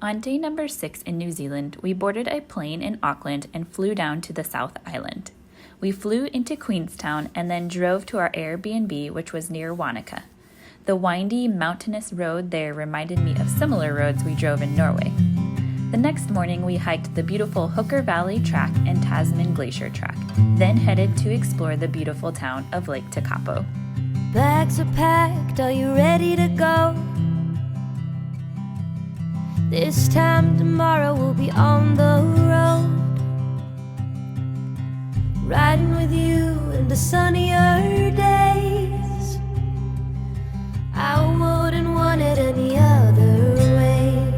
On day number 6 in New Zealand, we boarded a plane in Auckland and flew down to the South Island. We flew into Queenstown and then drove to our Airbnb, which was near Wanaka. The windy, mountainous road there reminded me of similar roads we drove in Norway. The next morning, we hiked the beautiful Hooker Valley Track and Tasman Glacier Track, then headed to explore the beautiful town of Lake Tekapo. Bags are packed, are you ready to go? This time tomorrow we'll be on the road, riding with you into sunnier days. I wouldn't want it any other way.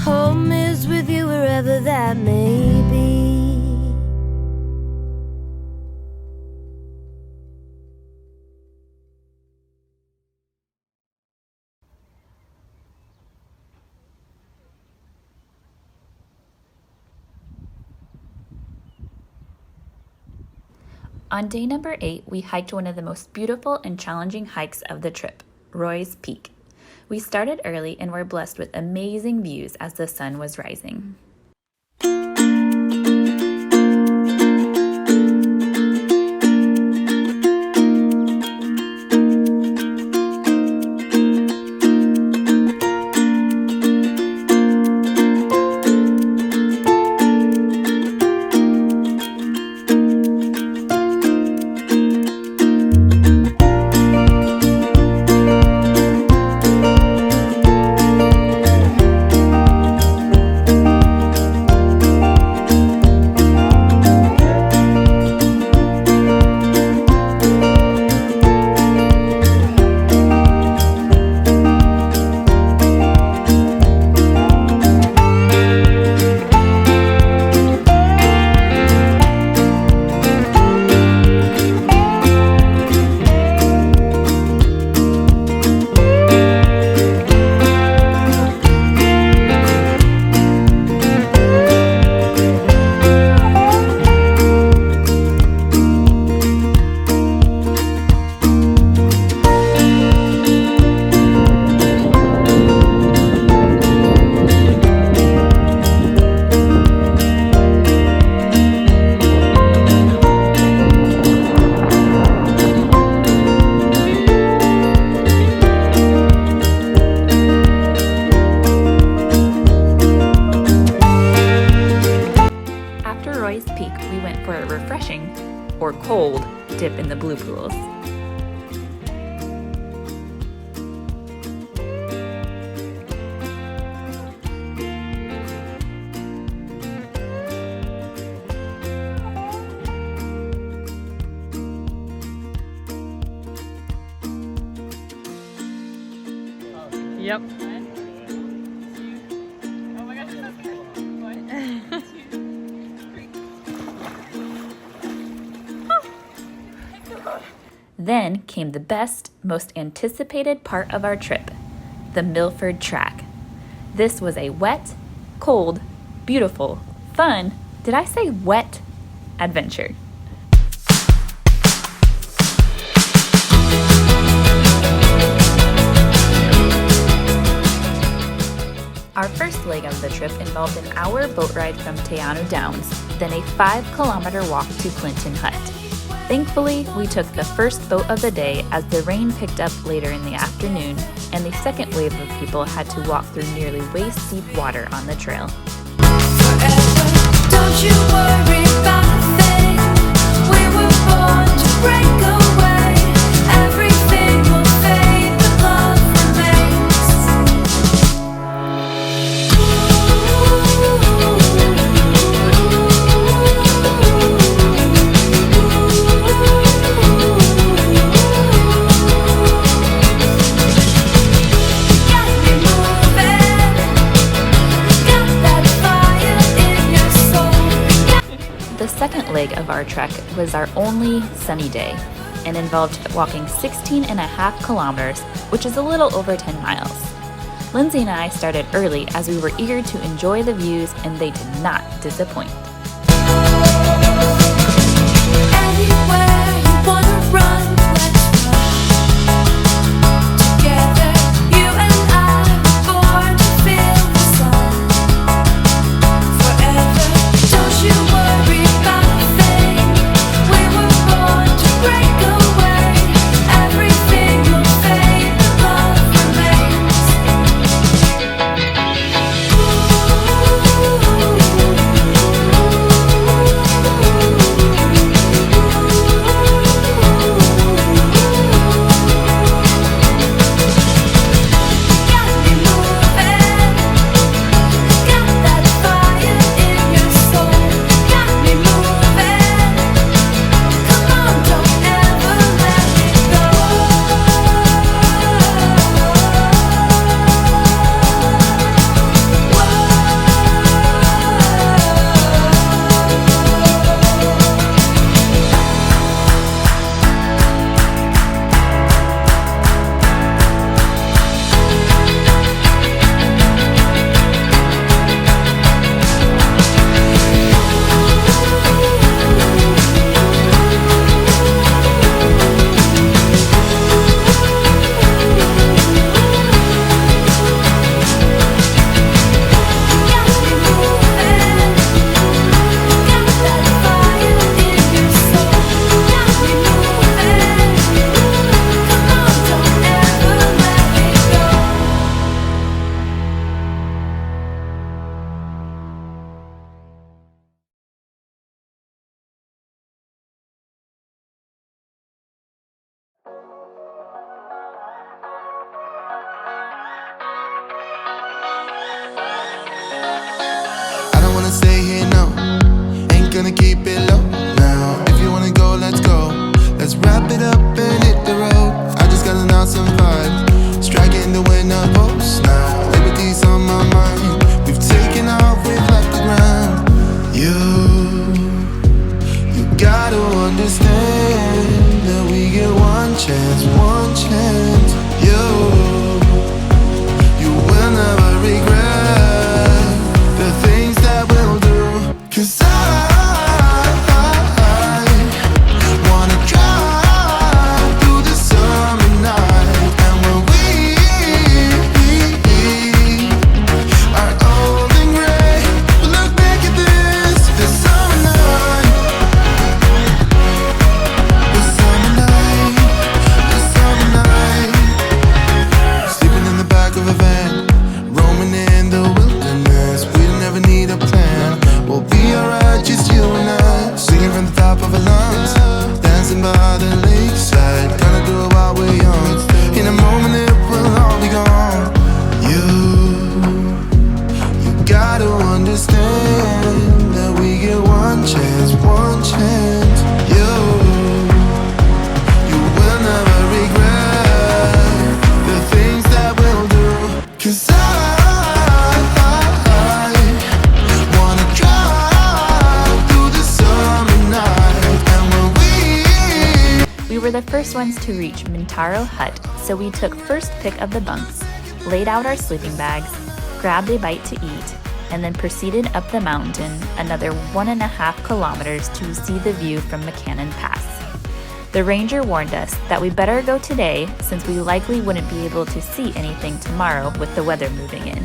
Home is with you wherever that may be. On day number 8, we hiked one of the most beautiful and challenging hikes of the trip, Roy's Peak. We started early and were blessed with amazing views as the sun was rising. We went for a refreshing, or cold, dip in the blue pools. Yep. Then came the best, most anticipated part of our trip, the Milford Track. This was a wet, cold, beautiful, fun, did I say wet, adventure. Our first leg of the trip involved an hour boat ride from Te Anau Downs, then a 5-kilometer walk to Clinton Hut. Thankfully, we took the first boat of the day as the rain picked up later in the afternoon, and the second wave of people had to walk through nearly waist-deep water on the trail. Don't you worry about a thing. We were born to break away. Everything will fade, but love The second leg of our trek was our only sunny day and involved walking 16.5 kilometers, which is a little over 10 miles. Lindsay and I started early as we were eager to enjoy the views, and they did not disappoint. Anywhere you wanna run, let's run. Together, you and I were born to feel the sun. Forever, don't you worry about a thing. We were born to break away. Everything will fade, but love remains. I don't wanna stay here, no. Ain't gonna keep it low now. If you wanna go, let's go. Let's wrap it up and hit the road. I just got an awesome vibe, striking the winner post now. Liberty's on my mind. We've taken off, we've left the ground. You gotta understand that we get one chance, one chance. You will never regret the things that we'll do. 'Cause I the first ones to reach Mintaro Hut, so we took first pick of the bunks, laid out our sleeping bags, grabbed a bite to eat, and then proceeded up the mountain another 1.5 kilometers to see the view from McCannon Pass. The ranger warned us that we better go today since we likely wouldn't be able to see anything tomorrow with the weather moving in.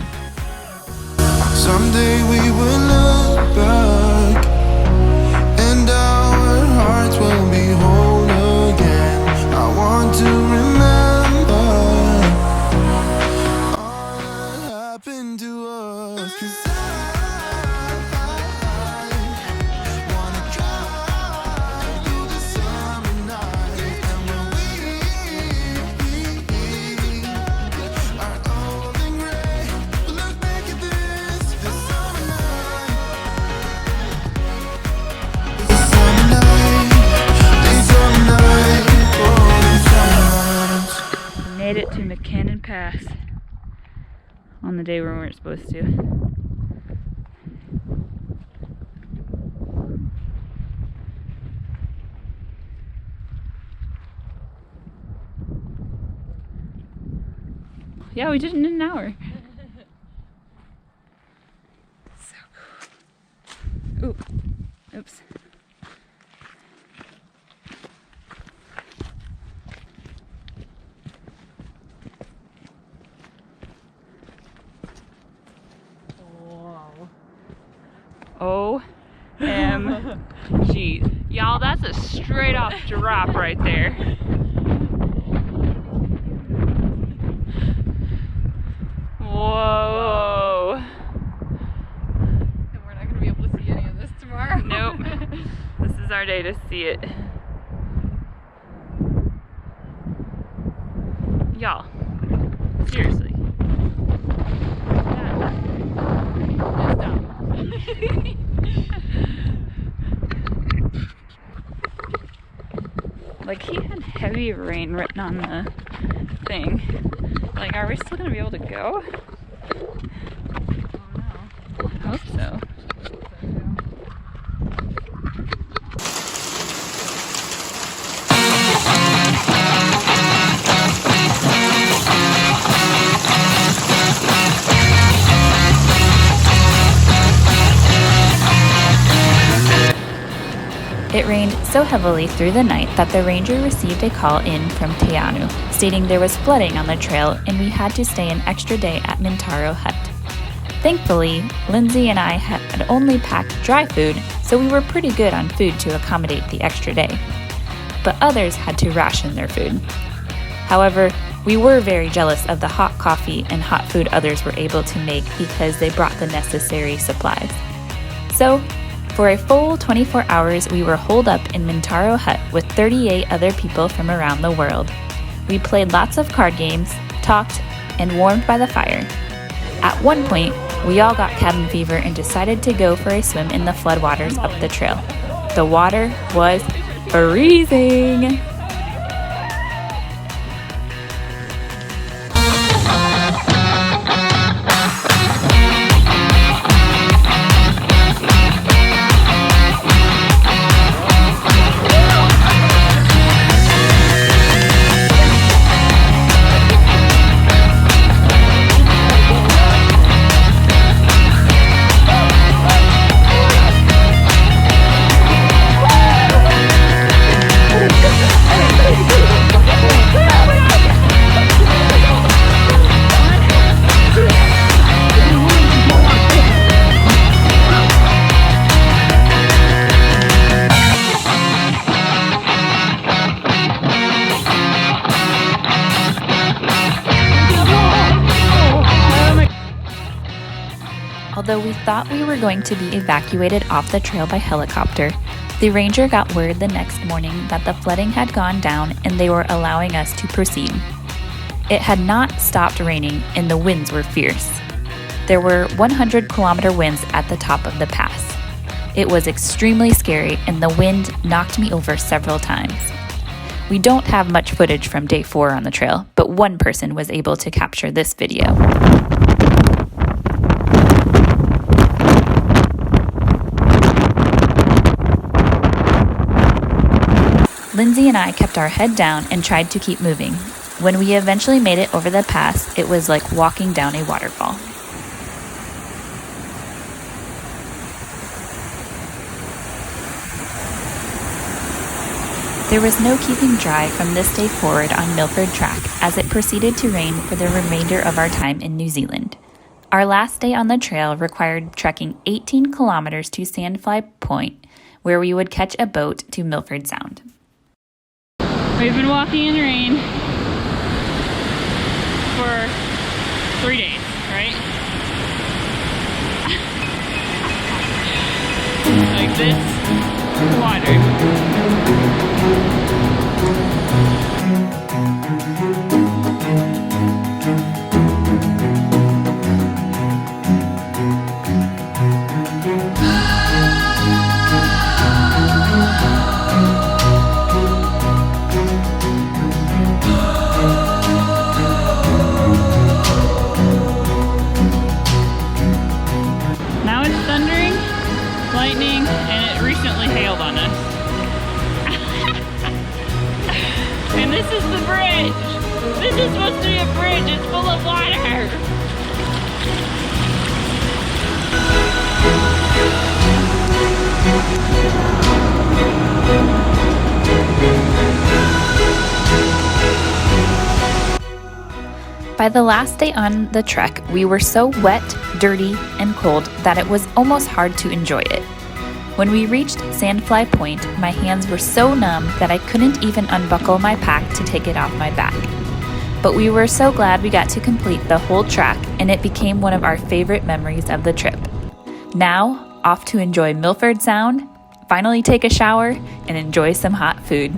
Someday we will look back and our hearts will be whole again. I want to remember all that happened to us, 'cause I wanna drive through the summer night, and when we are old and gray, we'll look back at this summer night. This summer night, this summer night, oh, this summer night. We made it to McCannon Pass on the day we weren't supposed to. Yeah, we did it in an hour. So cool. Ooh. Oops. OMG. Y'all, that's a straight off drop right there. Whoa. And we're not going to be able to see any of this tomorrow. Nope. This is our day to see it. Y'all, seriously. Like, he had heavy rain written on the thing. Like, are we still gonna be able to go? I hope so. It rained so heavily through the night that the ranger received a call in from Teanu, stating there was flooding on the trail and we had to stay an extra day at Mintaro Hut. Thankfully, Lindsay and I had only packed dry food, so we were pretty good on food to accommodate the extra day. But others had to ration their food. However, we were very jealous of the hot coffee and hot food others were able to make because they brought the necessary supplies. So, for a full 24 hours, we were holed up in Mintaro Hut with 38 other people from around the world. We played lots of card games, talked, and warmed by the fire. At one point, we all got cabin fever and decided to go for a swim in the floodwaters up the trail. The water was freezing! Although we thought we were going to be evacuated off the trail by helicopter, the ranger got word the next morning that the flooding had gone down and they were allowing us to proceed. It had not stopped raining and the winds were fierce. There were 100-kilometer winds at the top of the pass. It was extremely scary and the wind knocked me over several times. We don't have much footage from day 4 on the trail, but one person was able to capture this video. Lindsay and I kept our head down and tried to keep moving. When we eventually made it over the pass, it was like walking down a waterfall. There was no keeping dry from this day forward on Milford Track, as it proceeded to rain for the remainder of our time in New Zealand. Our last day on the trail required trekking 18 kilometers to Sandfly Point, where we would catch a boat to Milford Sound. We've been walking in rain for 3 days, right? Like this, water. Now it's thundering, lightning, and it recently hailed on us. And this is the bridge. This is supposed to be a bridge. It's full of water. By the last day on the trek, we were so wet, dirty, and cold that it was almost hard to enjoy it. When we reached Sandfly Point, my hands were so numb that I couldn't even unbuckle my pack to take it off my back. But we were so glad we got to complete the whole track, and it became one of our favorite memories of the trip. Now, off to enjoy Milford Sound, finally take a shower, and enjoy some hot food.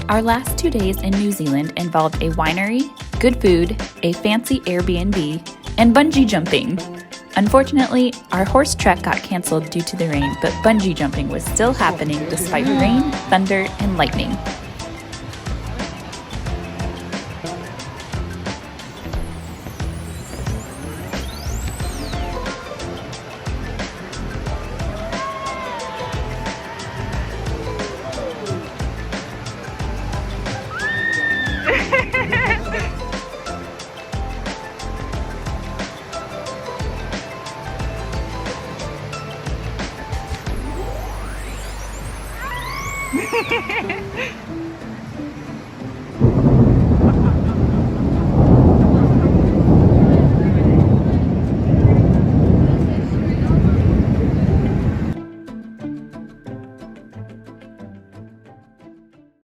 Our last 2 days in New Zealand involved a winery, good food, a fancy Airbnb, and bungee jumping. Unfortunately, our horse trek got canceled due to the rain, but bungee jumping was still happening despite rain, thunder, and lightning.